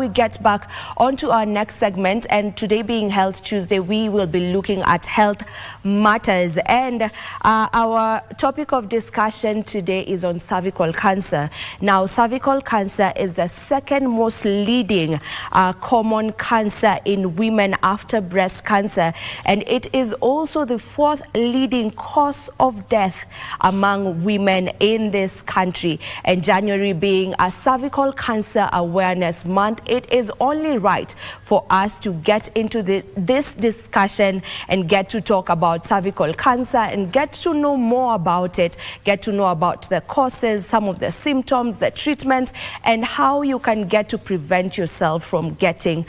We get back onto our next segment, and today being Health Tuesday, we will be looking at health matters, and our topic of discussion today is on cervical cancer. Now, cervical cancer is the second most leading common cancer in women after breast cancer, and it is also the fourth leading cause of death among women in this country. And January being a cervical cancer awareness month, it is only right for us to get into this discussion and get to talk about cervical cancer and get to know more about it, get to know about the causes, some of the symptoms, the treatment, and how you can get to prevent yourself from getting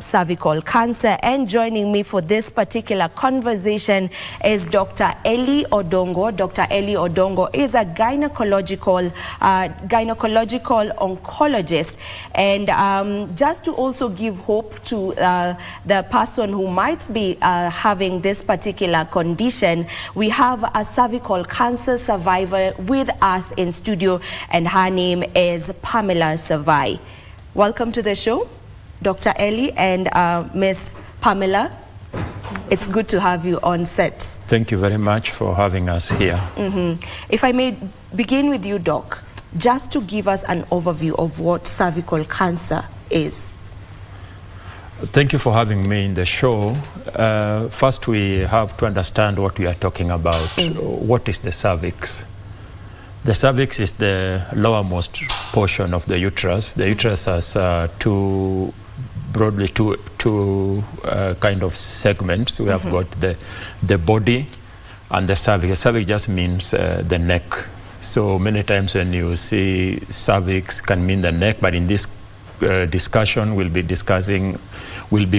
cervical cancer. And joining me for this particular conversation is Dr. Elly Odongo. Dr. Elly Odongo is a gynecological oncologist, and just to also give hope to the person who might be having this particular condition, we have a cervical cancer survivor with us in studio, and her name is Pamela Savai. Welcome to the show, Dr. Elly and Miss Pamela. It's good to have you on set. Thank you very much for having us here. If I may begin with you, Doc, just to give us an overview of what cervical cancer is. Thank you for having me in the show. First, we have to understand what we are talking about. What is the cervix? The cervix is the lowermost portion of the uterus. The uterus has two kind of segments. We have got the body and the cervix. The cervix just means the neck. So many times when you see cervix can mean the neck, but in this discussion we'll be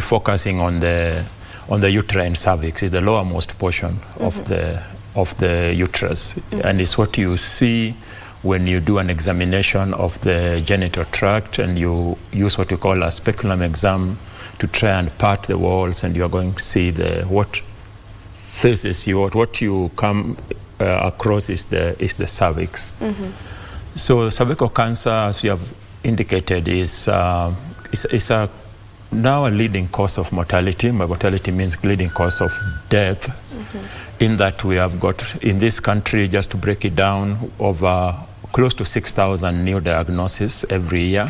focusing on the uterine cervix. It's the lowermost portion of the uterus, and it's what you see when you do an examination of the genital tract, and you use what you call a speculum exam to try and part the walls, and you're going to see what faces you, what you come across is the cervix. So cervical cancer, as we have indicated, is now a leading cause of mortality. Mortality means leading cause of death. In that we have got in this country, just to break it down, over close to 6,000 new diagnoses every year,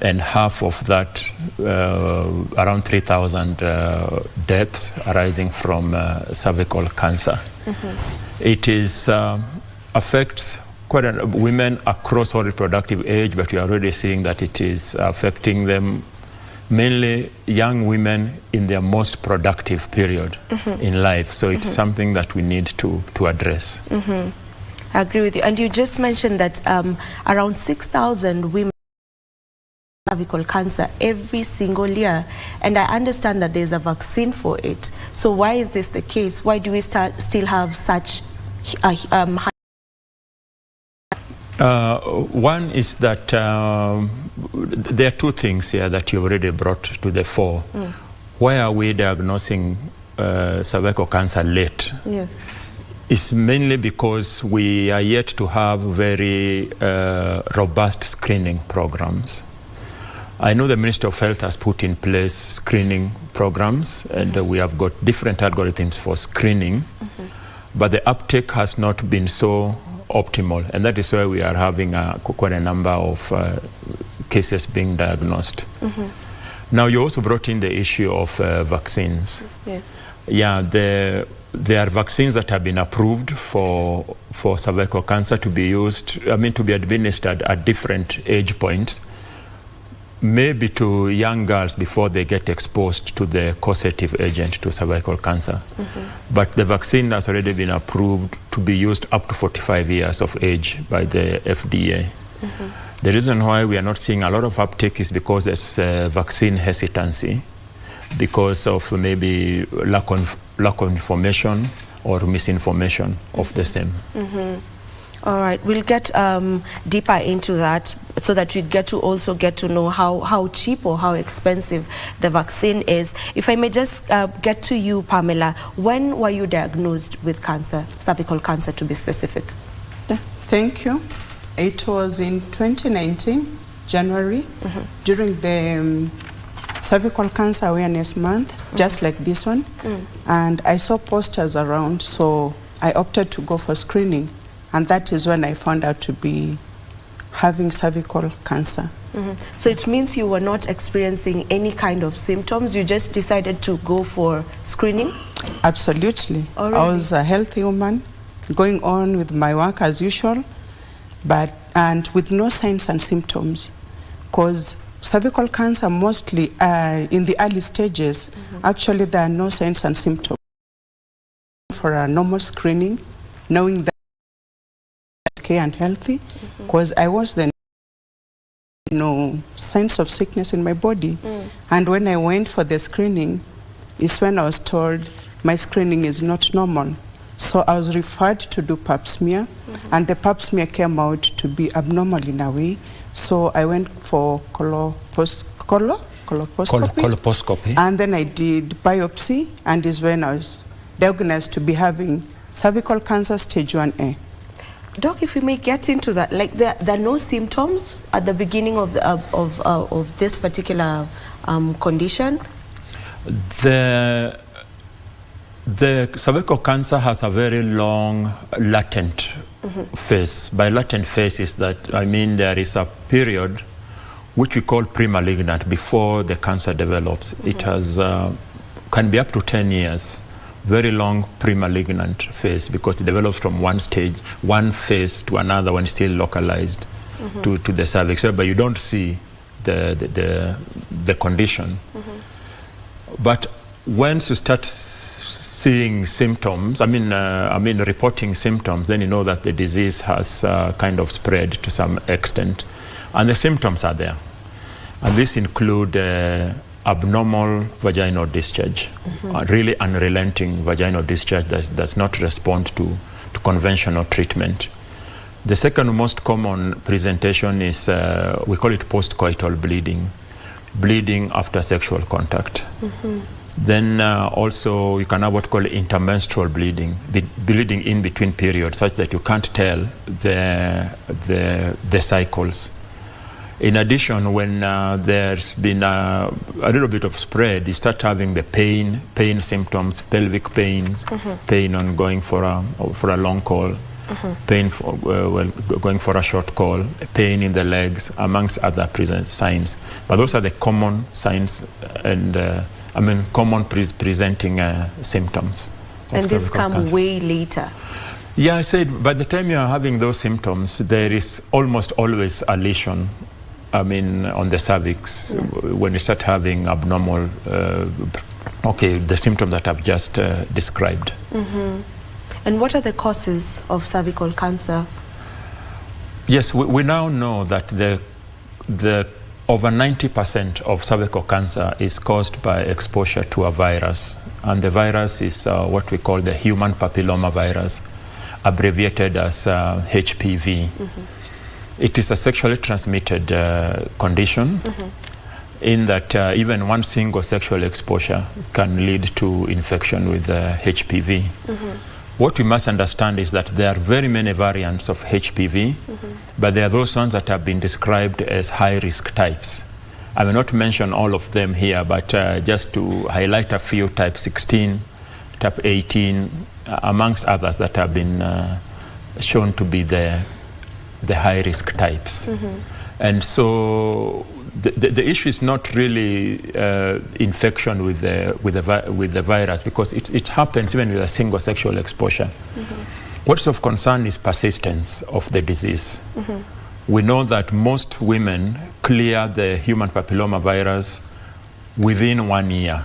and half of that, around 3,000 deaths arising from cervical cancer. It is affects women across all reproductive age, but we are already seeing that it is affecting them, mainly young women in their most productive period in life. So it's something that we need to address. I agree with you. And you just mentioned that around 6,000 women have cervical cancer every single year, and I understand that there's a vaccine for it. So why is this the case? Why do we still have such high? One is that there are two things here that you already brought to the fore. Why are we diagnosing cervical cancer late? It's mainly because we are yet to have very robust screening programs. I know the Ministry of Health has put in place screening programs, and we have got different algorithms for screening, but the uptake has not been so optimal, and that is why we are having quite a number of cases being diagnosed. Now, you also brought in the issue of vaccines. There are vaccines that have been approved for cervical cancer to be used, to be administered at different age points, maybe to young girls before they get exposed to the causative agent to cervical cancer. But the vaccine has already been approved to be used up to 45 years of age by the FDA. The reason why we are not seeing a lot of uptake is because there's vaccine hesitancy, because of maybe lack of information or misinformation of the same. All right, we'll get deeper into that so that we get to know how cheap or how expensive the vaccine is. If I may just get to you, Pamela, when were you diagnosed with cancer, cervical cancer to be specific? Thank you. It was in 2019, January during the Cervical Cancer Awareness Month, just like this one. And I saw posters around, so I opted to go for screening. And that is when I found out to be having cervical cancer. So it means you were not experiencing any kind of symptoms, you just decided to go for screening? Absolutely. Oh, really? I was a healthy woman, going on with my work as usual, and with no signs and symptoms. Because cervical cancer mostly in the early stages, actually there are no signs and symptoms. For a normal screening, knowing that I'm okay and healthy, because I was then no signs of sickness in my body. And when I went for the screening, is when I was told my screening is not normal. So I was referred to do pap smear, and the pap smear came out to be abnormal in a way. So I went for colposcopy, and then I did biopsy, and is when I was diagnosed to be having cervical cancer stage 1A. Doc, if we may get into that, like there are no symptoms at the beginning of this particular condition? The cervical cancer has a very long latent phase. By latent phase is that, I mean, there is a period which we call pre-malignant, before the cancer develops. It has can be up to 10 years. Very long pre-malignant phase, because it develops from one stage, one phase to another when still localized to the cervix, but you don't see the condition. But once you start seeing symptoms, I mean reporting symptoms, then you know that the disease has kind of spread to some extent, and the symptoms are there, and these include abnormal vaginal discharge, really unrelenting vaginal discharge that does not respond to conventional treatment. The second most common presentation is, we call it postcoital bleeding, bleeding after sexual contact. Then also you can have what we call intermenstrual bleeding, bleeding in between periods, such that you can't tell the cycles. In addition, when there's been a little bit of spread, you start having the pain symptoms, pelvic pains, pain on going for a long call, pain for going for a short call, pain in the legs, amongst other signs. But those are the common signs and common presenting symptoms. And this come way later. Yeah, I said by the time you are having those symptoms, there is almost always a lesion, on the cervix, when you start having abnormal, the symptoms that I've just described. And what are the causes of cervical cancer? Yes, we now know that the over 90% of cervical cancer is caused by exposure to a virus, and the virus is what we call the human papilloma virus, abbreviated as HPV. It is a sexually transmitted condition, in that even one single sexual exposure can lead to infection with HPV. What we must understand is that there are very many variants of HPV, but there are those ones that have been described as high-risk types. I will not mention all of them here, but just to highlight a few: type 16, type 18, amongst others that have been shown to be the high-risk types. And so the issue is not really infection with the virus, because it happens even with a single sexual exposure. What's of concern is persistence of the disease. We know that most women clear the human papilloma virus within 1 year.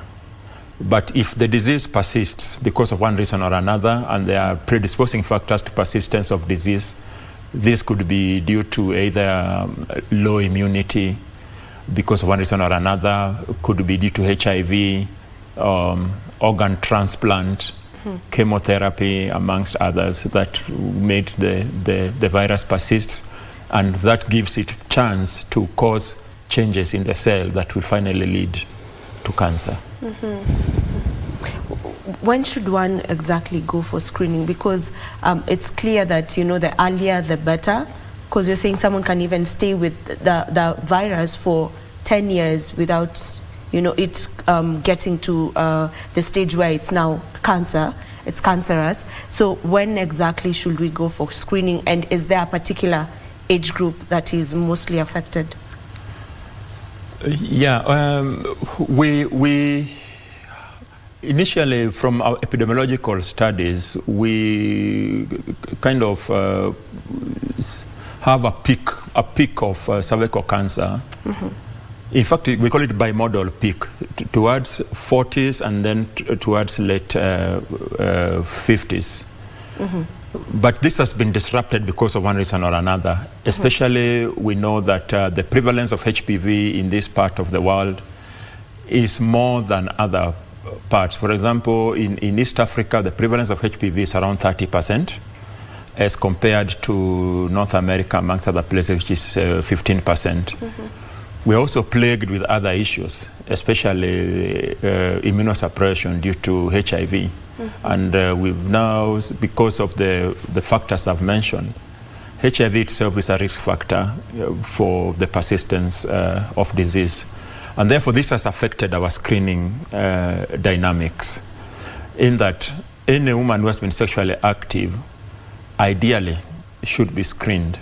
But if the disease persists because of one reason or another, and there are predisposing factors to persistence of disease, this could be due to either low immunity because of one reason or another, could be due to HIV, organ transplant, chemotherapy, amongst others, that made the virus persist, and that gives it chance to cause changes in the cell that will finally lead to cancer. When should one exactly go for screening? Because it's clear that, the earlier the better, Because you're saying someone can even stay with the virus for 10 years without, you know, it getting to the stage where it's now cancer. It's cancerous. So when exactly should we go for screening, and is there a particular age group that is mostly affected? Yeah, we initially, from our epidemiological studies, we kind of have a peak of cervical cancer. Mm-hmm. In fact, we call it bimodal peak, towards 40s and then towards late 50s. Mm-hmm. But this has been disrupted because of one reason or another. Especially, we know that the prevalence of HPV in this part of the world is more than other parts. For example, in East Africa, the prevalence of HPV is around 30%, as compared to North America, amongst other places, which is 15%. Mm-hmm. We're also plagued with other issues, especially immunosuppression due to HIV. Mm-hmm. And we've now, because of the factors I've mentioned, HIV itself is a risk factor for the persistence of disease. And therefore, this has affected our screening dynamics, in that any woman who has been sexually active, ideally, should be screened.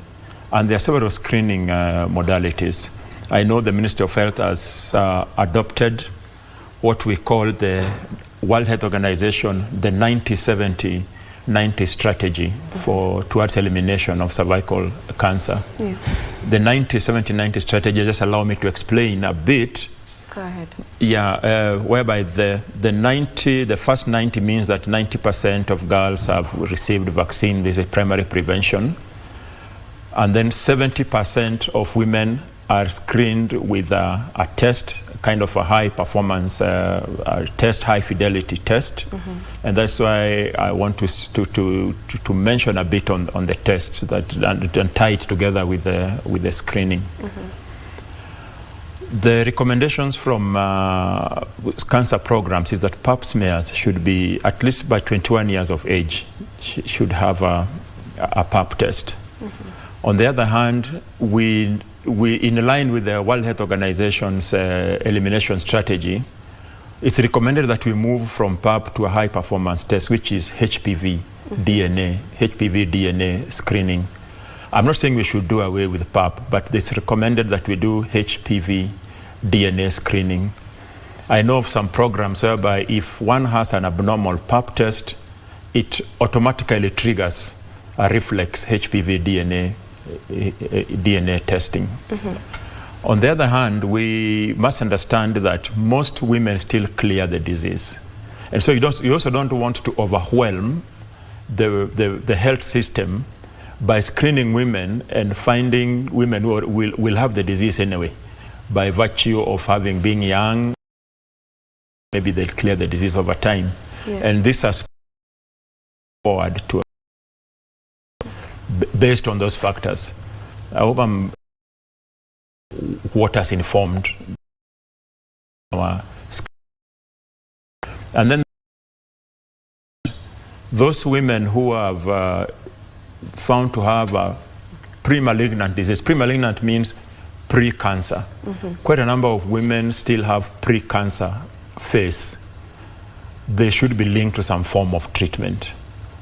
And there are several screening modalities. I know the Ministry of Health has adopted what we call the World Health Organization, the 90-70-90 strategy towards elimination of cervical cancer. Yeah. The 90-70-90 strategy, just allow me to explain a bit. Go ahead. Yeah, whereby the first 90 means that 90% of girls have received vaccine. This is primary prevention. And then 70% of women are screened with a test, kind of a high performance test, high fidelity test. Mm-hmm. And that's why I want to mention a bit on the tests and tie it together with the screening. Mm-hmm. The recommendations from cancer programs is that pap smears should be, at least by 21 years of age, should have a pap test. Mm-hmm. On the other hand, we in line with the World Health Organization's elimination strategy, it's recommended that we move from pap to a high performance test, which is HPV DNA screening. I'm not saying we should do away with pap, but it's recommended that we do HPV DNA screening. I know of some programs whereby if one has an abnormal pap test, it automatically triggers a reflex HPV DNA testing. Mm-hmm. On the other hand, we must understand that most women still clear the disease. And so you also don't want to overwhelm the health system by screening women and finding women who will have the disease anyway, by virtue of being young. Maybe they'll clear the disease over time. Yeah. And this has forward to based on those factors. I hope what has informed our. And then those women who have found to have a pre-malignant disease. Pre-malignant means pre-cancer. Mm-hmm. Quite a number of women still have pre-cancer phase. They should be linked to some form of treatment.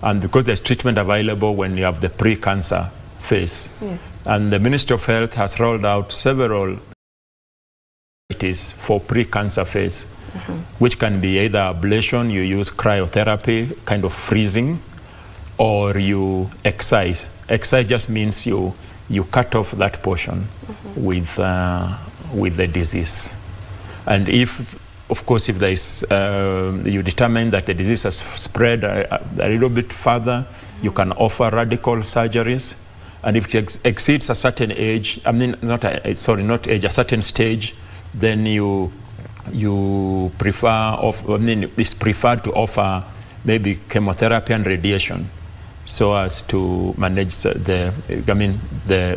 And because there's treatment available when you have the pre-cancer phase. Yeah. And the Ministry of Health has rolled out several for pre-cancer phase, mm-hmm. which can be either ablation, you use cryotherapy, kind of freezing, or you excise. Excise just means you cut off that portion, mm-hmm. with the disease. And if, of course, if there is, you determine that the disease has spread a little bit further, you can offer radical surgeries. And if it exceeds a certain age, a certain stage, then it's preferred to offer maybe chemotherapy and radiation, so as to manage the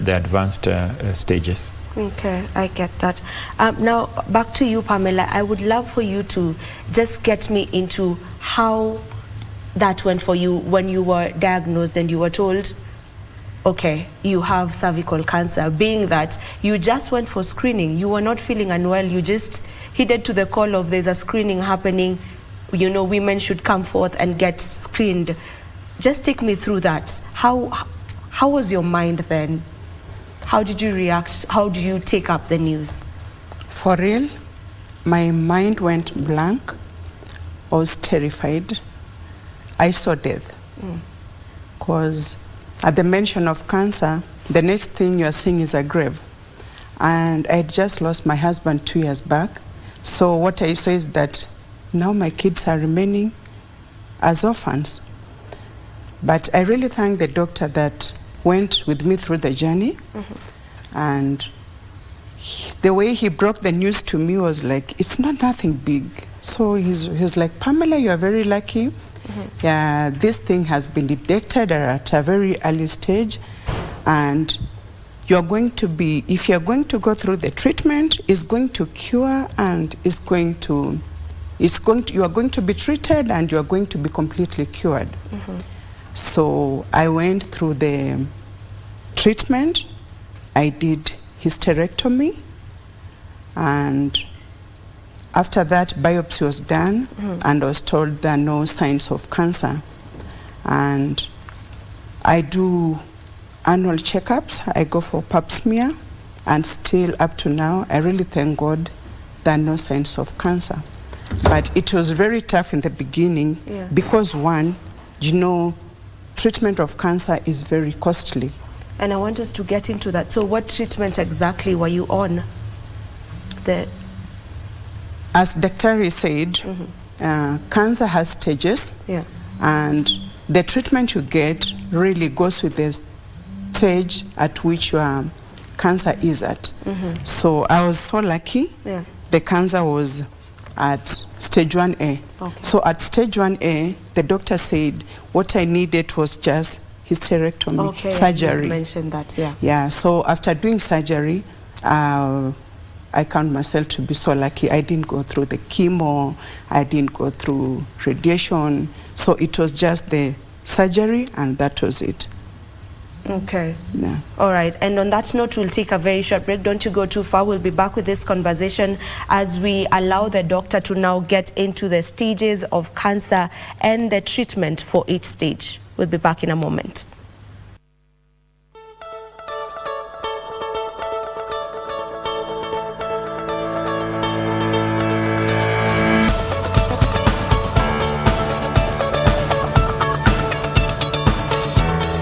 advanced stages. Okay, I get that. Now, back to you, Pamela. I would love for you to just get me into how that went for you when you were diagnosed and you were told, okay, you have cervical cancer, being that you just went for screening, you were not feeling unwell, you just heeded to the call of there's a screening happening, you know, women should come forth and get screened. Just take me through that. How was your mind then? How did you react? How do you take up the news? For real, my mind went blank. I was terrified. I saw death. Because at the mention of cancer, the next thing you're seeing is a grave. And I had just lost my husband 2 years back. So what I saw is that now my kids are remaining as orphans. But I really thank the doctor that went with me through the journey. And the way he broke the news to me was like, it's not nothing big. So he was like, Pamela, you are very lucky. Yeah, this thing has been detected at a very early stage, and you're going to be, if you're going to go through the treatment, it's going to cure, and you are going to be treated, and you are going to be completely cured. So I went through the treatment. I did hysterectomy, and after that, biopsy was done, and I was told there are no signs of cancer. And I do annual checkups. I go for pap smear, and still up to now, I really thank God there are no signs of cancer. But it was very tough in the beginning because, one, you know, treatment of cancer is very costly. And I want us to get into that. So what treatment exactly were you on? As Dr. said, cancer has stages, and the treatment you get really goes with the stage at which your cancer is at. So I was so lucky. The cancer was at stage 1A. So at stage 1A, the doctor said what I needed was just hysterectomy, surgery. You mentioned that, Yeah, so after doing surgery, I count myself to be so lucky. I didn't go through the chemo, I didn't go through radiation. So it was just the surgery, and that was it. Okay. Yeah. All right. And on that note, we'll take a very short break. Don't you go too far. We'll be back with this conversation as we allow the doctor to now get into the stages of cancer and the treatment for each stage. We'll be back in a moment.